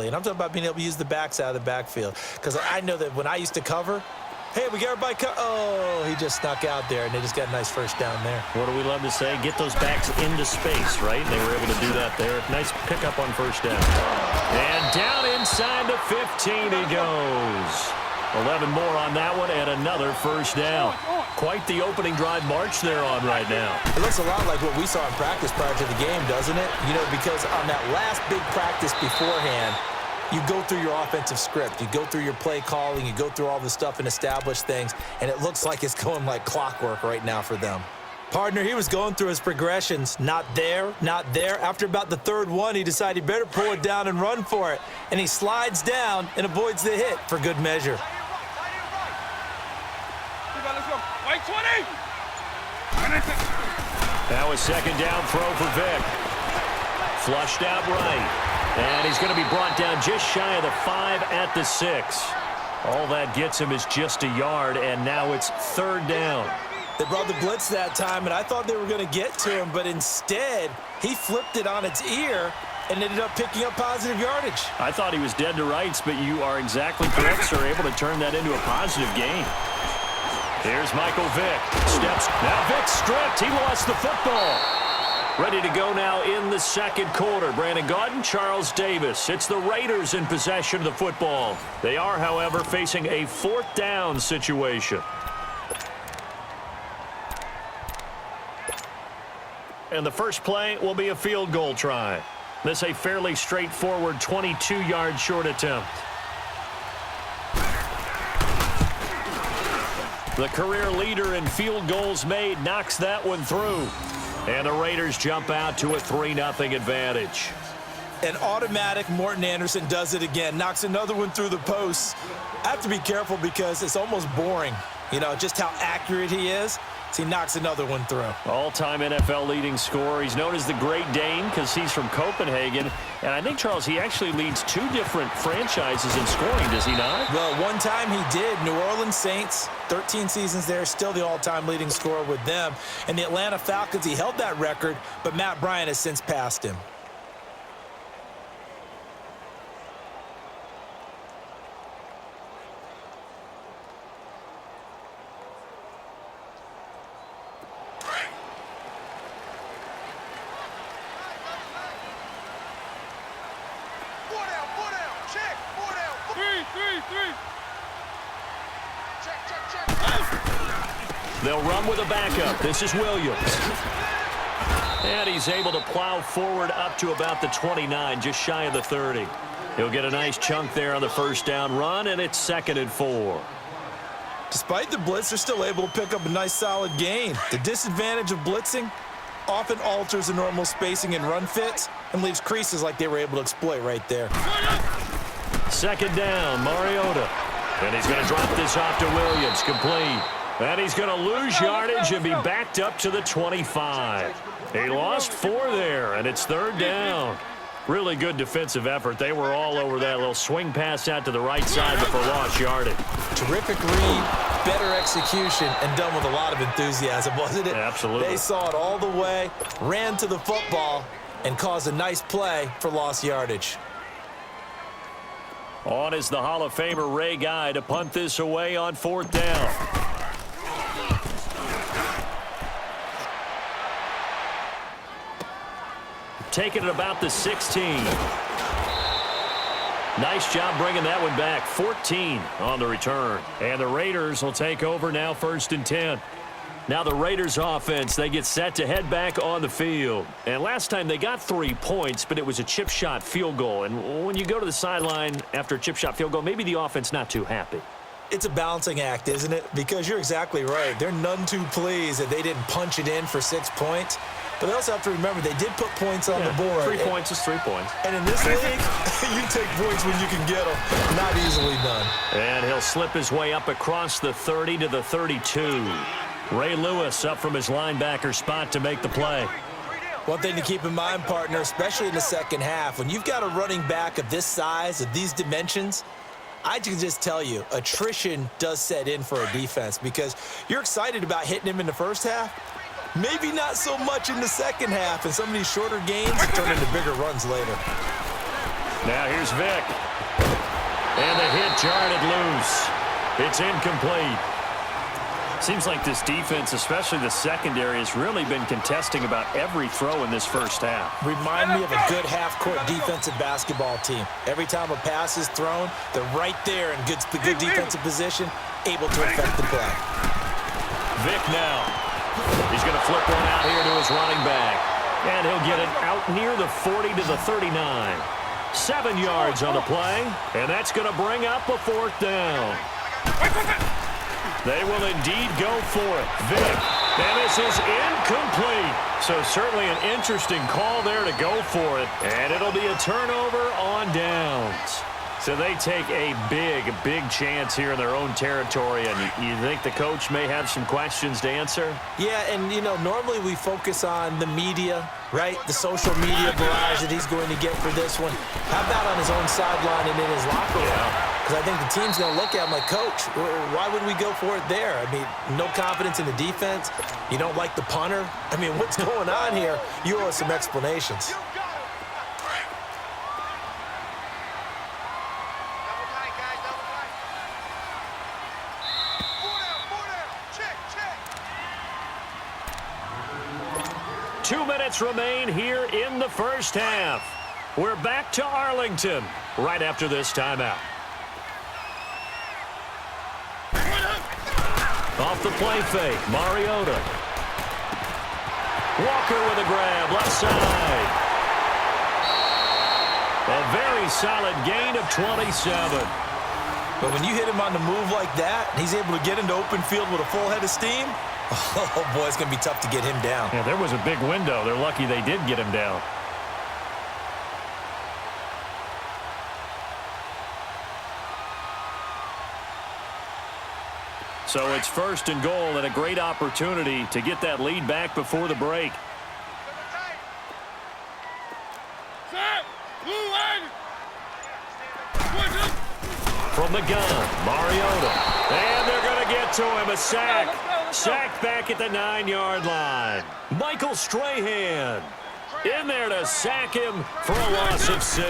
And I'm talking about being able to use the backs out of the backfield. Because I know that when I used to cover, hey, we got everybody oh, he just snuck out there, and they just got a nice first down there. What do we love to say? Get those backs into space, right? They were able to do that there. Nice pickup on first down. And down inside the 15 he goes. 11 more on that one and another first down. Quite the opening drive march they're on right now. It looks a lot like what we saw in practice prior to the game, doesn't it? You know, because on that last big practice beforehand, you go through your offensive script. You go through your play calling. You go through all the stuff and establish things, and it looks like it's going like clockwork right now for them. Partner, he was going through his progressions. Not there, not there. After about the third one, he decided he better pull it down and run for it. And he slides down and avoids the hit for good measure. Now a second down throw for Vick. Flushed out right. And he's going to be brought down just shy of the 5 at the 6. All that gets him is just a yard, and now it's third down. They brought the blitz that time, and I thought they were going to get to him, but instead, he flipped it on its ear and ended up picking up positive yardage. I thought he was dead to rights, but you are exactly correct, sir, able to turn that into a positive gain. Here's Michael Vick. Steps. Now Vick stripped. He lost the football. Ready to go now in the second quarter. Brandon Gaudin, Charles Davis. It's the Raiders in possession of the football. They are, however, facing a fourth down situation. And the first play will be a field goal try. This a fairly straightforward 22-yard short attempt. The career leader in field goals made knocks that one through. And the Raiders jump out to a 3-0 advantage. An automatic Morton Anderson does it again. Knocks another one through the posts. I have to be careful because it's almost boring. You know, just how accurate he is. So he knocks another one through. All-time NFL leading scorer. He's known as the Great Dane because he's from Copenhagen. And I think, Charles, he actually leads 2 different franchises in scoring, does he not? Well, one time he did. New Orleans Saints, 13 seasons there, still the all-time leading scorer with them. And the Atlanta Falcons, he held that record, but Matt Bryant has since passed him. They'll run with a backup. This is Williams. And he's able to plow forward up to about the 29, just shy of the 30. He'll get a nice chunk there on the first down run, and it's 2nd and 4. Despite the blitz, they're still able to pick up a nice solid gain. The disadvantage of blitzing often alters the normal spacing and run fits and leaves creases like they were able to exploit right there. Second down, Mariota. And he's going to drop this off to Williams, complete. And he's going to lose yardage and be backed up to the 25. He lost 4 there, and it's third down. Really good defensive effort. They were all over that little swing pass out to the right side before lost yardage. Terrific read, better execution, and done with a lot of enthusiasm, wasn't it? Absolutely. They saw it all the way, ran to the football, and caused a nice play for lost yardage. On is the Hall of Famer Ray Guy to punt this away on 4th down. Taking it about the 16. Nice job bringing that one back. 14 on the return. And the Raiders will take over now, 1st and 10. Now the Raiders offense, they get set to head back on the field. And last time they got 3 points, but it was a chip shot field goal. And when you go to the sideline after a chip shot field goal, maybe the offense not too happy. It's a balancing act, isn't it? Because you're exactly right. They're none too pleased that they didn't punch it in for 6 points. But they also have to remember they did put points on the board. 3 points is 3 points. And in this league, you take points when you can get them. Not easily done. And he'll slip his way up across the 30 to the 32. Ray Lewis up from his linebacker spot to make the play. One thing to keep in mind, partner, especially in the second half, when you've got a running back of this size, of these dimensions, I can just tell you, attrition does set in for a defense because you're excited about hitting him in the first half. Maybe not so much in the second half, and some of these shorter gains turn into bigger runs later. Now here's Vic. And the hit jarred loose. It's incomplete. Seems like this defense, especially the secondary, has really been contesting about every throw in this first half. Remind me of a good half-court defensive basketball team. Every time a pass is thrown, they're right there in the good defensive position, able to affect the play. Vic now. He's going to flip one out here to his running back. And he'll get it out near the 40 to the 39. 7 yards on the play, and that's going to bring up a 4th down. They will indeed go for it. Vic, and this is incomplete. So certainly an interesting call there to go for it, and it'll be a turnover on downs. So they take a big chance here in their own territory, and you think the coach may have some questions to answer? Yeah, and, you know, normally we focus on the media, right? The social media barrage that he's going to get for this one. How about on his own sideline and in his locker room? Because I think the team's going to look at him like, Coach, why would we go for it there? I mean, no confidence in the defense. You don't like the punter. I mean, what's going on here? You owe us some explanations. Two minutes remain here in the first half. We're back to Arlington right after this timeout. Off the play fake, Mariota. Walker with a grab, left side. A very solid gain of 27. But when you hit him on the move like that, and he's able to get into open field with a full head of steam, oh, boy, it's going to be tough to get him down. Yeah, there was a big window. They're lucky they did get him down. So it's 1st and goal and a great opportunity to get that lead back before the break. From the gun, Mariota. And they're going to get to him, a sack. Sacked back at the 9-yard line. Michael Strahan in there to sack him for a loss of 6.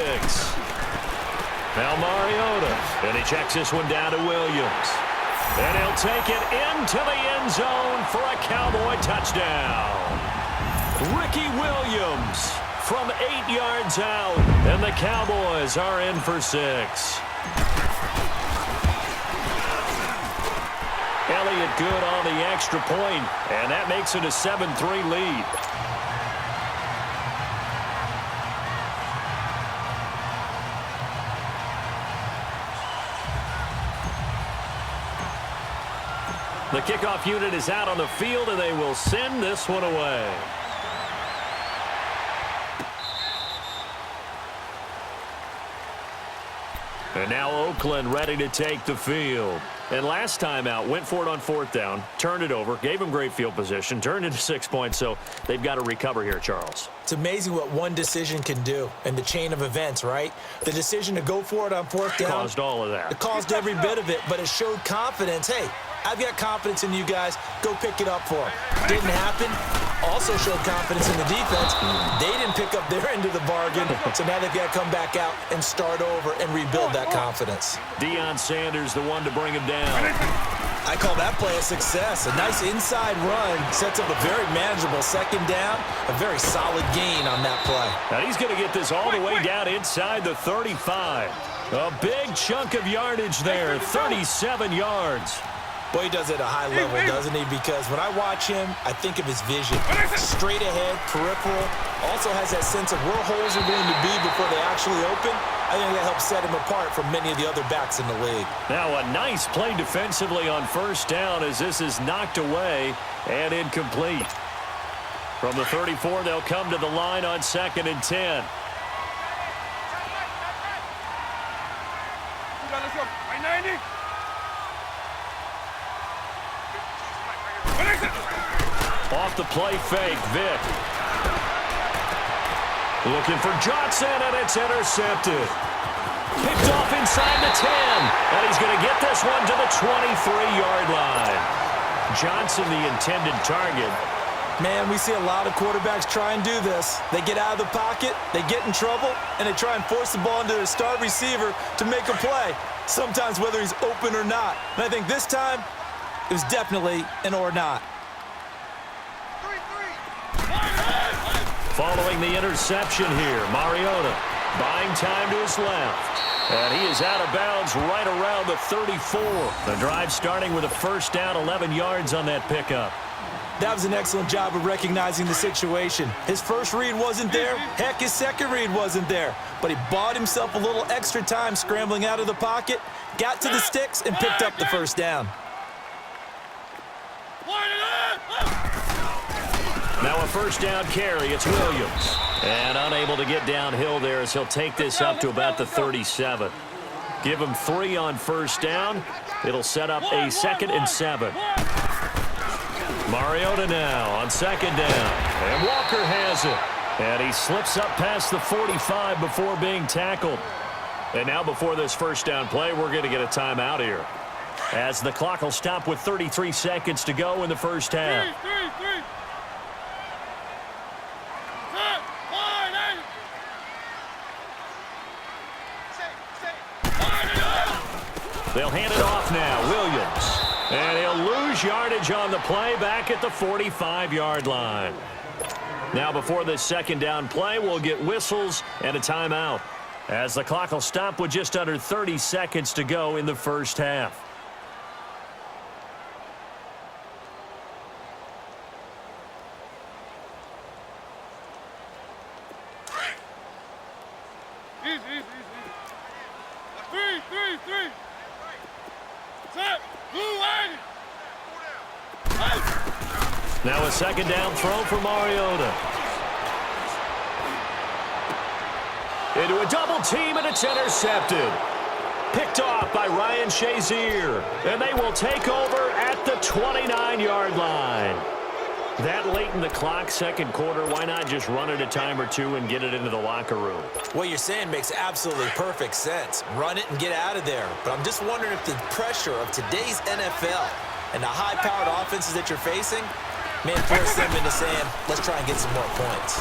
Now Mariota, and he checks this one down to Williams. And he'll take it into the end zone for a Cowboy touchdown. Ricky Williams from 8 yards out, and the Cowboys are in for 6. Elliott good on the extra point, and that makes it a 7-3 lead. The kickoff unit is out on the field, and they will send this one away. And now Oakland ready to take the field. And last time out, went for it on 4th down, turned it over, gave them great field position, turned into 6 points, so they've got to recover here, Charles. It's amazing what one decision can do in the chain of events, right? The decision to go for it on 4th down. Caused all of that. It caused every bit of it, but it showed confidence. Hey, I've got confidence in you guys. Go pick it up for them. Didn't happen. Also showed confidence in the defense. They didn't pick up their end of the bargain, so now they've got to come back out and start over and rebuild that confidence. Deion Sanders, the one to bring him down. I call that play a success. A nice inside run sets up a very manageable 2nd down. A very solid gain on that play. Now he's going to get this all the way down inside the 35. A big chunk of yardage there, 37 yards. Boy, he does it at a high level, doesn't he? Because when I watch him, I think of his vision. Straight ahead, peripheral. Also has that sense of where holes are going to be before they actually open. I think that helps set him apart from many of the other backs in the league. Now a nice play defensively on 1st down as this is knocked away and incomplete. From the 34, they'll come to the line on 2nd and 10. Off the play fake, Vic. Looking for Johnson, and it's intercepted. Picked off inside the 10, and he's going to get this one to the 23-yard line. Johnson, the intended target. Man, we see a lot of quarterbacks try and do this. They get out of the pocket, they get in trouble, and they try and force the ball into their star receiver to make a play, sometimes whether he's open or not. And I think this time, it was definitely an or not. Following the interception here, Mariota buying time to his left. And he is out of bounds right around the 34. The drive starting with a first down, 11 yards on that pickup. That was an excellent job of recognizing the situation. His first read wasn't there. Heck, his second read wasn't there. But he bought himself a little extra time scrambling out of the pocket, got to the sticks, and picked up the first down. Now a first down carry. It's Williams. And unable to get downhill there as he'll take this up to about the 37. Give him 3 on first down. It'll set up a 2nd and 7. Mariota now on 2nd down. And Walker has it. And he slips up past the 45 before being tackled. And now before this first down play, we're going to get a timeout here, as the clock will stop with 33 seconds to go in the first half. They'll hand it off now. Williams. And he'll lose yardage on the play back at the 45-yard line. Now before this second down play, we'll get whistles and a timeout, as the clock will stop with just under 30 seconds to go in the first half. Now a second down throw for Mariota. Into a double team, and it's intercepted. Picked off by Ryan Shazier. And they will take over at the 29-yard line. That late in the clock, second quarter, why not just run it a time or two and get it into the locker room? What you're saying makes absolutely perfect sense. Run it and get out of there. But I'm just wondering if the pressure of today's NFL and the high-powered offenses that you're facing, man, force them into saying, let's try and get some more points.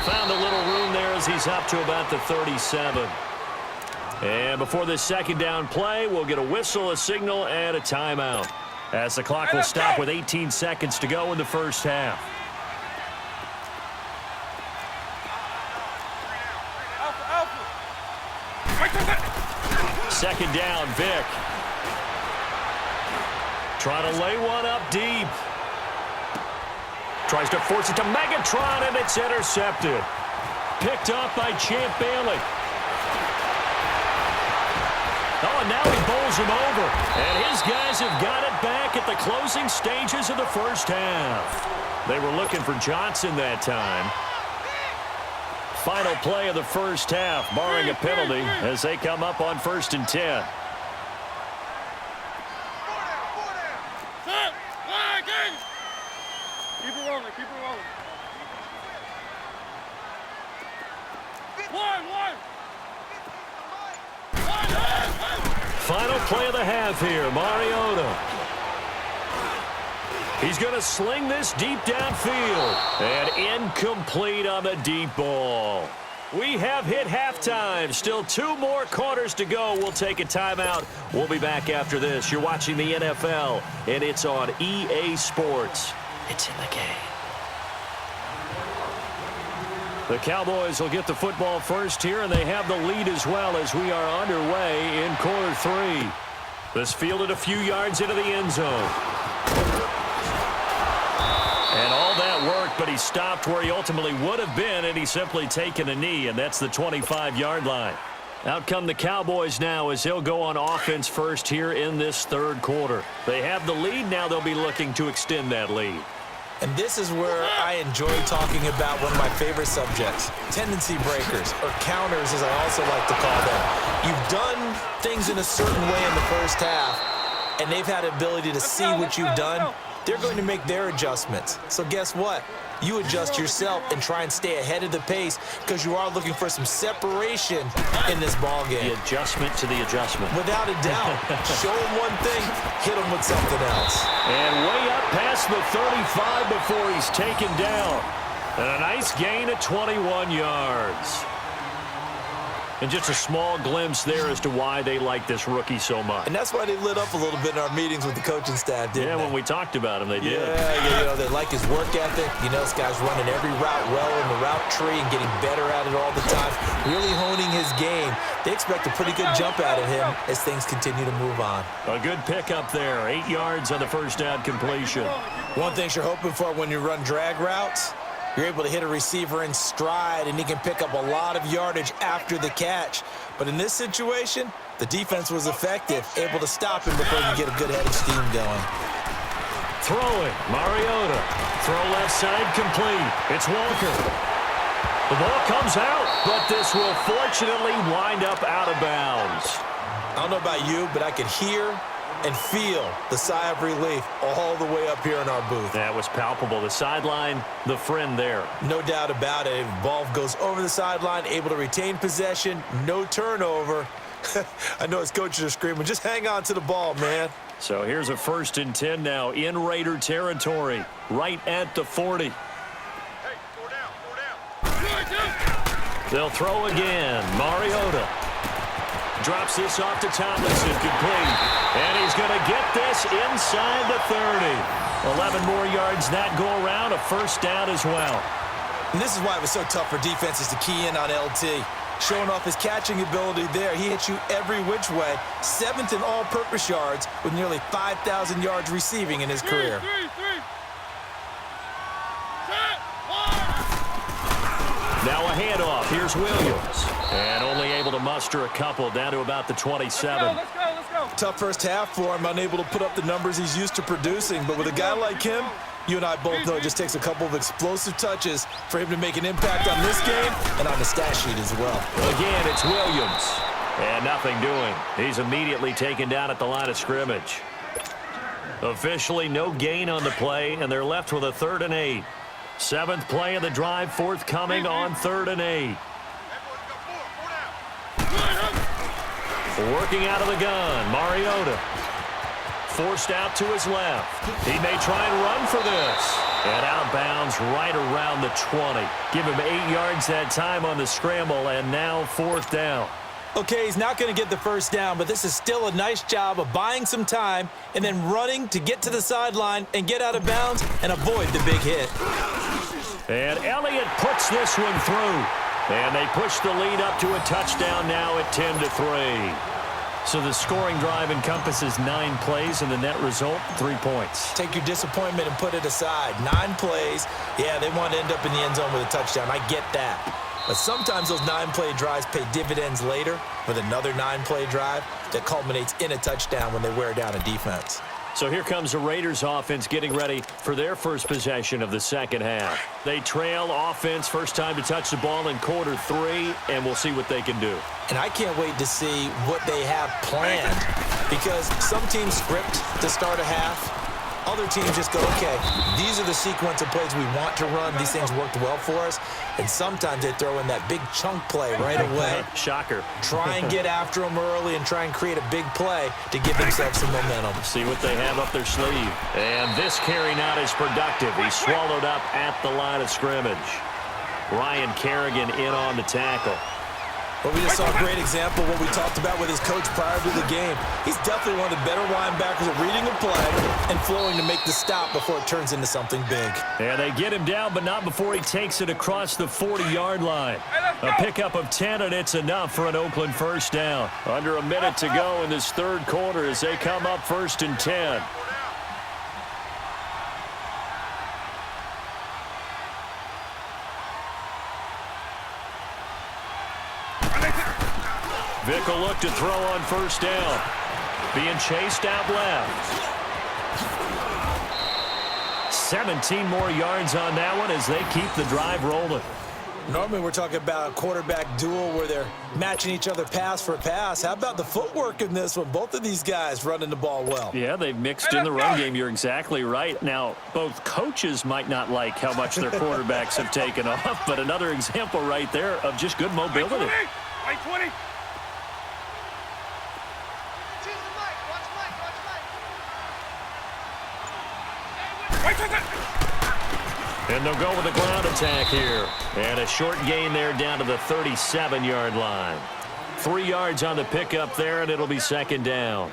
Found a little room there as he's up to about the 37. And before this second down play, we'll get a whistle, a signal, and a timeout, as the clock will stop with 18 seconds to go in the first half. Second down, Vic. Trying to lay one up deep. Tries to force it to Megatron, and it's intercepted. Picked up by Champ Bailey. Oh, and now he bowls him over. And his guys have got it back at the closing stages of the first half. They were looking for Johnson that time. Final play of the first half, barring a penalty, as they come up on 1st and 10. Keep it rolling, keep it rolling. Final play of the half here, Mariota. He's going to sling this deep downfield. And incomplete on the deep ball. We have hit halftime. Still 2 more quarters to go. We'll take a timeout. We'll be back after this. You're watching the NFL, and it's on EA Sports. It's in the game. The Cowboys will get the football first here, and they have the lead as well as we are underway in quarter 3. This fielded a few yards into the end zone. And all that worked, but he stopped where he ultimately would have been, and he's simply taken a knee, and that's the 25-yard line. Out come the Cowboys now as they'll go on offense first here in this third quarter. They have the lead. Now they'll be looking to extend that lead. And this is where I enjoy talking about one of my favorite subjects, tendency breakers, or counters as I also like to call them. You've done things in a certain way in the first half, and they've had the ability to see what you've done they're going to make their adjustments. So guess what? You adjust yourself and try and stay ahead of the pace because you are looking for some separation in this ball game. The adjustment to the adjustment. Without a doubt. Show them one thing, hit them with something else. And way up past the 35 before he's taken down. And a nice gain of 21 yards. And just a small glimpse there as to why they like this rookie so much. And that's why they lit up a little bit in our meetings with the coaching staff, didn't they? When we talked about him, they did. Yeah, they like his work ethic. This guy's running every route well in the route tree and getting better at it all the time, really honing his game. They expect a pretty good jump out of him as things continue to move on. A good pickup there, 8 yards on the first down completion. One thing you're hoping for when you run drag routes, you're able to hit a receiver in stride, and he can pick up a lot of yardage after the catch. But in this situation, the defense was effective, able to stop him before you get a good head of steam going. Throwing, Mariota. Throw left side, complete. It's Walker. The ball comes out, but this will fortunately wind up out of bounds. I don't know about you, but I could hear and feel the sigh of relief all the way up here in our booth. That was palpable. The sideline, the friend there. No doubt about it. Ball goes over the sideline, able to retain possession, no turnover. I know his coaches are screaming, just hang on to the ball, man. So here's a 1st and 10 now in Raider territory, right at the 40. Hey, 4 down. They'll throw again. Mariota. Drops this off to Tomlinson, complete. And he's going to get this inside the 30. 11 more yards that go around, a first down as well. And this is why it was so tough for defenses to key in on LT. Showing off his catching ability there. He hits you every which way. 7th in all-purpose yards with nearly 5,000 yards receiving in his career. Now a handoff. Here's Williams. And only able to muster a couple down to about the 27. Let's go. Tough first half for him, unable to put up the numbers he's used to producing. But with a guy like him, you and I both know it just takes a couple of explosive touches for him to make an impact on this game and on the stat sheet as well. Again, it's Williams. And nothing doing. He's immediately taken down at the line of scrimmage. Officially no gain on the play, and they're left with a 3rd and 8. 7th play of the drive, forthcoming on 3rd and 8. Working out of the gun, Mariota. Forced out to his left. He may try and run for this. And out of bounds right around the 20. Give him 8 yards that time on the scramble, and now 4th down. Okay, he's not going to get the first down, but this is still a nice job of buying some time and then running to get to the sideline and get out of bounds and avoid the big hit. And Elliott puts this one through. And they push the lead up to a touchdown now at 10-3. So the scoring drive encompasses 9 plays, and the net result, 3 points. Take your disappointment and put it aside. 9 plays. Yeah, they want to end up in the end zone with a touchdown. I get that. But sometimes those 9-play drives pay dividends later with another 9-play drive that culminates in a touchdown when they wear down a defense. So here comes the Raiders offense getting ready for their first possession of the second half. They trail offense, first time to touch the ball in quarter 3, and we'll see what they can do. And I can't wait to see what they have planned, because some teams script to start a half. Other teams just go, okay, these are the sequence of plays we want to run. These things worked well for us. And sometimes they throw in that big chunk play right away. Shocker. Try and get after them early and try and create a big play to give themselves some momentum. See what they have up their sleeve. And this carry not as productive. He's swallowed up at the line of scrimmage. Ryan Kerrigan in on the tackle. Well, we just saw a great example of what we talked about with his coach prior to the game. He's definitely one of the better linebackers at reading a play and flowing to make the stop before it turns into something big. And they get him down, but not before he takes it across the 40-yard line. A pickup of 10, and it's enough for an Oakland first down. Under a minute to go in this third quarter as they come up 1st and 10. Vick will look to throw on first down. Being chased out left. 17 more yards on that one as they keep the drive rolling. Normally we're talking about a quarterback duel where they're matching each other pass for pass. How about the footwork in this one? Both of these guys running the ball well. Yeah, they've mixed in the run game. You're exactly right. Now, both coaches might not like how much their quarterbacks have taken off, but another example right there of just good mobility. White 20. And they'll go with a ground attack here. And a short gain there down to the 37-yard line. 3 yards on the pickup there, and it'll be second down.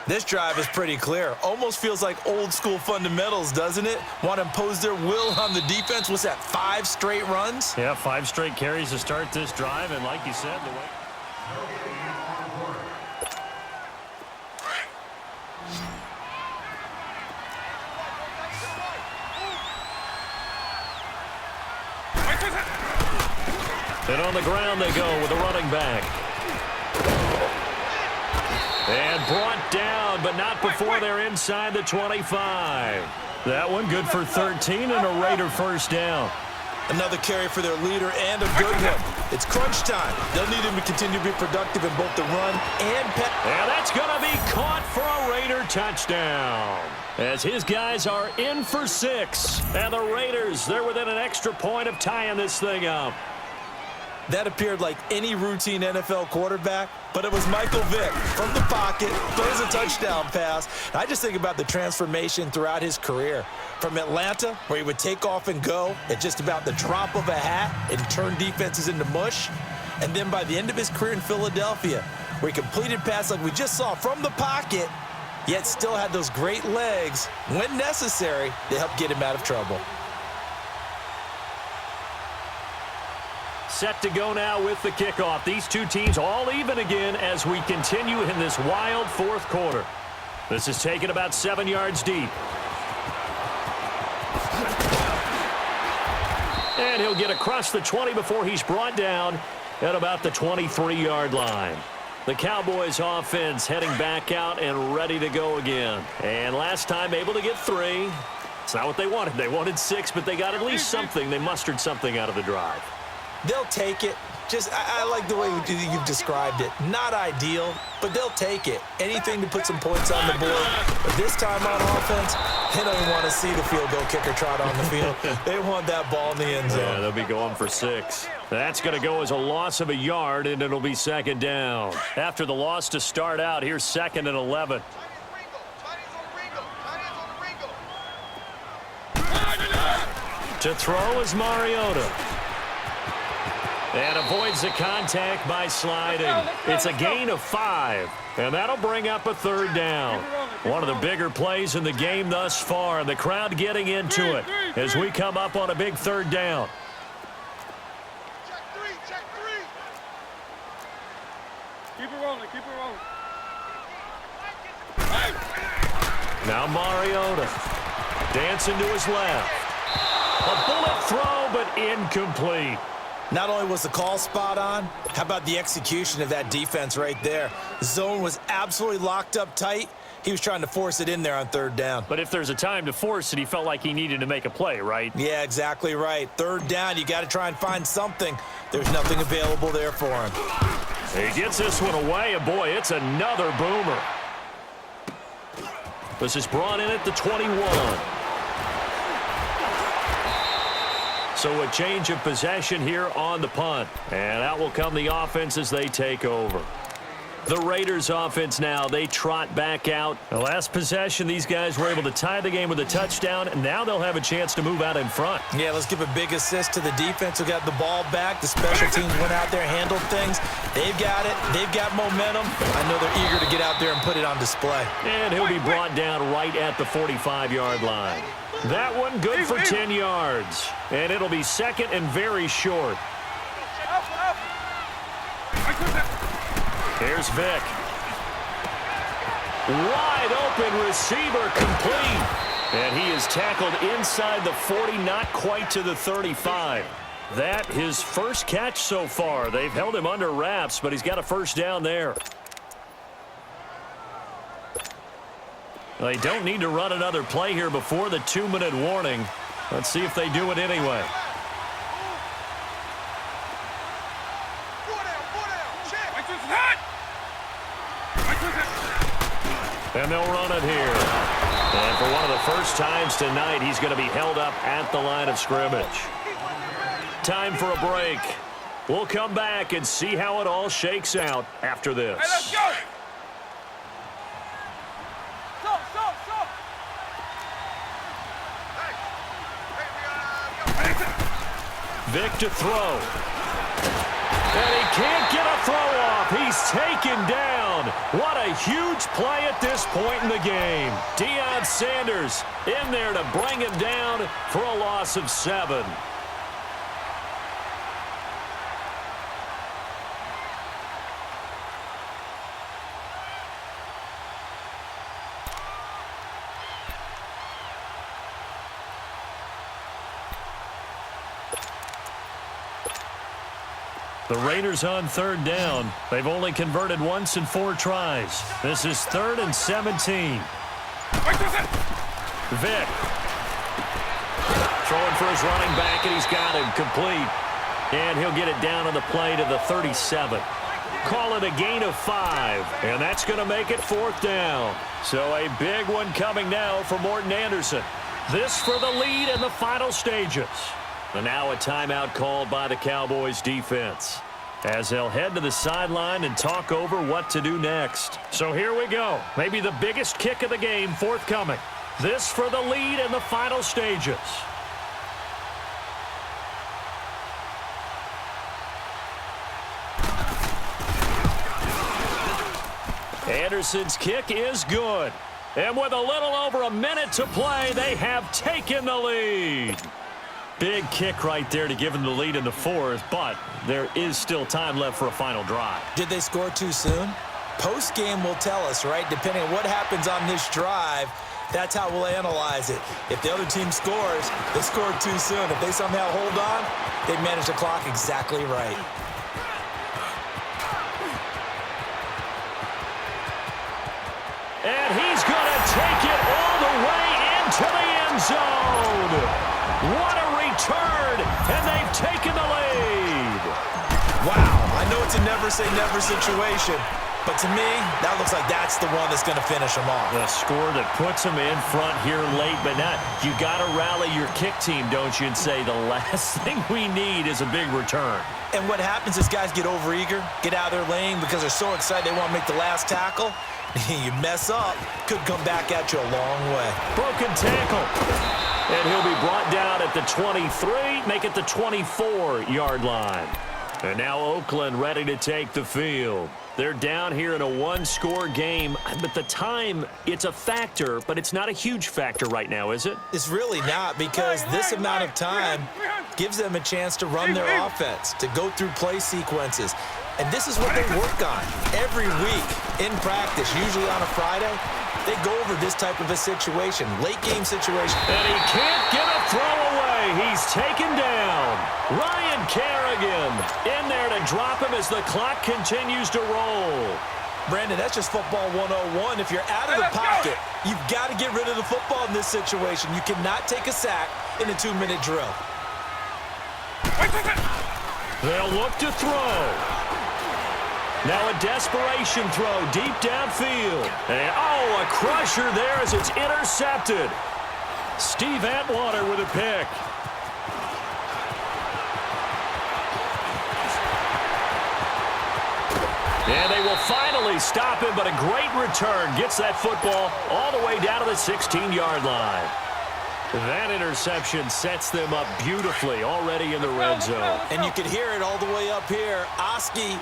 This drive is pretty clear. Almost feels like old school fundamentals, doesn't it? Want to impose their will on the defense. What's that, 5 straight runs? Yeah, 5 straight carries to start this drive. And like you said, the way... And on the ground they go with a running back. And brought down, but not before they're inside the 25. That one good for 13 and a Raider first down. Another carry for their leader and a good one. It's crunch time. They'll need him to continue to be productive in both the run and pass. And that's going to be caught for a Raider touchdown. As his guys are in for 6. And the Raiders, they're within an extra point of tying this thing up. That appeared like any routine NFL quarterback, but it was Michael Vick from the pocket, throws a touchdown pass. I just think about the transformation throughout his career. From Atlanta, where he would take off and go at just about the drop of a hat and turn defenses into mush. And then by the end of his career in Philadelphia, where he completed passes like we just saw from the pocket, yet still had those great legs, when necessary, to help get him out of trouble. Set to go now with the kickoff. These two teams all even again as we continue in this wild fourth quarter. This is taken about 7 yards deep. And he'll get across the 20 before he's brought down at about the 23-yard line. The Cowboys offense heading back out and ready to go again. And last time able to get 3. It's not what they wanted. They wanted 6, but they got at least something. They mustered something out of the drive. They'll take it. I like the way you've described it. Not ideal, but they'll take it. Anything to put some points on the board. But this time on offense, they don't even want to see the field goal kicker trot on the field. They want that ball in the end zone. Yeah, they'll be going for 6. That's going to go as a loss of a yard, and it'll be second down. After the loss to start out, here's 2nd and 11. To throw is Mariota. And avoids the contact by sliding. It's a gain of 5. And that'll bring up a 3rd down. One of the bigger plays in the game thus far. And the crowd getting into it as we come up on a big 3rd down. Check 3. Keep it rolling. Now Mariota. Dancing to his left. A bullet throw, but incomplete. Not only was the call spot on, how about the execution of that defense right there? The zone was absolutely locked up tight. He was trying to force it in there on 3rd down. But if there's a time to force it, he felt like he needed to make a play, right? Yeah, exactly right. 3rd down, you got to try and find something. There's nothing available there for him. He gets this one away, and boy, it's another boomer. This is brought in at the 21. So a change of possession here on the punt. And out will come the offense as they take over. The Raiders offense now, they trot back out. The last possession, these guys were able to tie the game with a touchdown, and now they'll have a chance to move out in front. Yeah, let's give a big assist to the defense who got the ball back. The special teams went out there, handled things. They've got it. They've got momentum. I know they're eager to get out there and put it on display. And he'll be brought down right at the 45-yard line. That one good for 10 yards. And it'll be 2nd and very short. Here's Vick. Wide open receiver complete. And he is tackled inside the 40, not quite to the 35. That his first catch so far. They've held him under wraps, but he's got a first down there. They don't need to run another play here before the 2-minute warning. Let's see if they do it anyway. And they'll run it here. And for one of the first times tonight, he's going to be held up at the line of scrimmage. Time for a break. We'll come back and see how it all shakes out after this. Hey, let's go! Stop! Vic to throw. And he can't get a throw off. He's taken down. What a huge play at this point in the game. Deion Sanders in there to bring him down for a loss of 7. The Raiders on 3rd down. They've only converted once in 4 tries. This is 3rd and 17. Vic. Throwing for his running back, and he's got him complete. And he'll get it down on the play to the 37. Call it a gain of 5, and that's going to make it 4th down. So a big one coming now for Morton Anderson. This for the lead in the final stages. And now a timeout called by the Cowboys defense as they'll head to the sideline and talk over what to do next. So here we go. Maybe the biggest kick of the game forthcoming. This for the lead in the final stages. Anderson's kick is good. And with a little over a minute to play, they have taken the lead. Big kick right there to give them the lead in the 4th, but there is still time left for a final drive. Did they score too soon? Post-game will tell us, right? Depending on what happens on this drive, that's how we'll analyze it. If the other team scores, they scored too soon. If they somehow hold on, they manage the clock exactly right. And he's going to take it all the way into the end zone. What a return, and they've taken the lead. Wow, I know it's a never-say-never situation, but to me, that looks like that's the one that's going to finish them off. The score that puts them in front here late, but not. You got to rally your kick team, don't you, and say the last thing we need is a big return. And what happens is guys get overeager, get out of their lane because they're so excited they want to make the last tackle. You mess up, could come back at you a long way. Broken tackle. And he'll be brought down at the 23, make it the 24-yard line. And now Oakland ready to take the field. They're down here in a one-score game, but the time, it's a factor, but it's not a huge factor right now, is it? It's really not, because this amount of time gives them a chance to run their offense, to go through play sequences. And this is what they work on every week in practice, usually on a Friday. They go over this type of a situation, late-game situation. And he can't get a throw away. He's taken down. Ryan Kerrigan in there to drop him as the clock continues to roll. Brandon, that's just football 101. If you're out of the pocket, you've got to get rid of the football in this situation. You cannot take a sack in a 2-minute drill. They'll look to throw. Now a desperation throw deep downfield. And, oh, a crusher there as it's intercepted. Steve Atwater with a pick. And they will finally stop him, but a great return. Gets that football all the way down to the 16-yard line. That interception sets them up beautifully already in the red zone. And you can hear it all the way up here. Oski,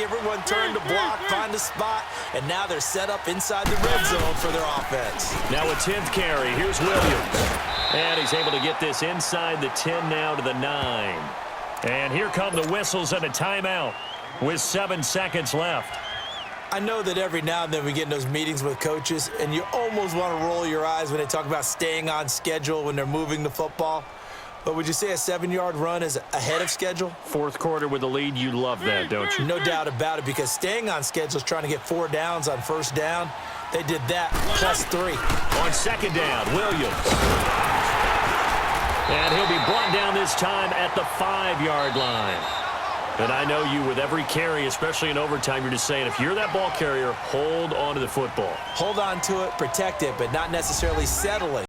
everyone turned to block, find a spot, and now they're set up inside the red zone for their offense. Now a 10th carry. Here's Williams. And he's able to get this inside the 10 now to the 9. And here come the whistles and a timeout with 7 seconds left. I know that every now and then we get in those meetings with coaches, and you almost want to roll your eyes when they talk about staying on schedule when they're moving the football. But would you say a 7-yard run is ahead of schedule? Fourth quarter with the lead, you love that, don't you? No doubt about it, because staying on schedule is trying to get 4 downs on first down. They did that, plus 3. On second down, Williams. And he'll be brought down this time at the 5-yard line. And I know you, with every carry, especially in overtime, you're just saying, if you're that ball carrier, hold on to the football. Hold on to it, protect it, but not necessarily settling.